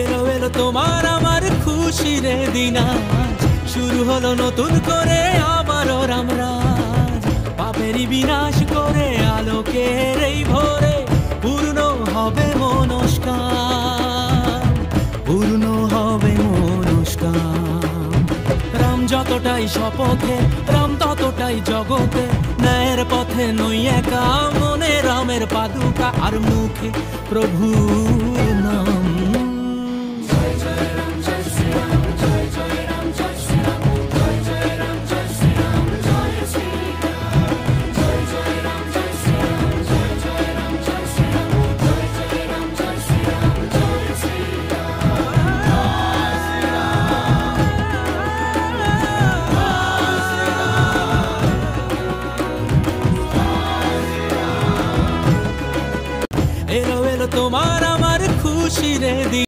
এলো এলো তোমার আমার খুশির দিন আজ, শুরু হলো নতুন করে আবারও রামরাজ। পাপেরই বিনাশ করে আলোকের এই ভোরে পূর্ণ হবে মনস্কাম, পূর্ণ হবে মনস্কাম। রাম যতটাই শপথে, রাম ততটাই জগতে, ন্যায়ের পথে নই একা, মনে রামের পাদুকা আর মুখে প্রভুর নাম।